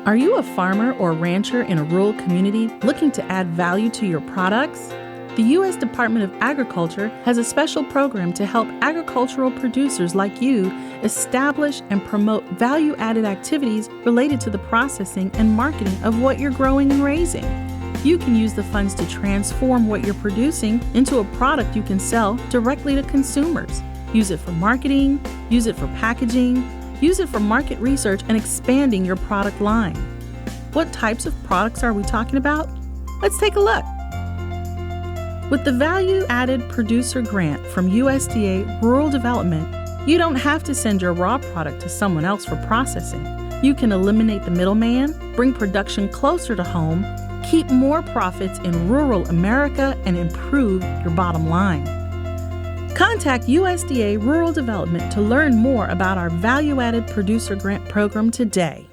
Are you a farmer or rancher in a rural community looking to add value to your products? The U.S. Department of Agriculture has a special program to help agricultural producers like you establish and promote value-added activities related to the processing and marketing of what you're growing and raising. You can use the funds to transform what you're producing into a product you can sell directly to consumers. Use it for marketing, use it for packaging, use it for market research and expanding your product line. What types of products are we talking about? Let's take a look. With the Value Added Producer Grant from USDA Rural Development, you don't have to send your raw product to someone else for processing. You can eliminate the middleman, bring production closer to home, keep more profits in rural America, and improve your bottom line. Contact USDA Rural Development to learn more about our Value Added Producer Grant program today.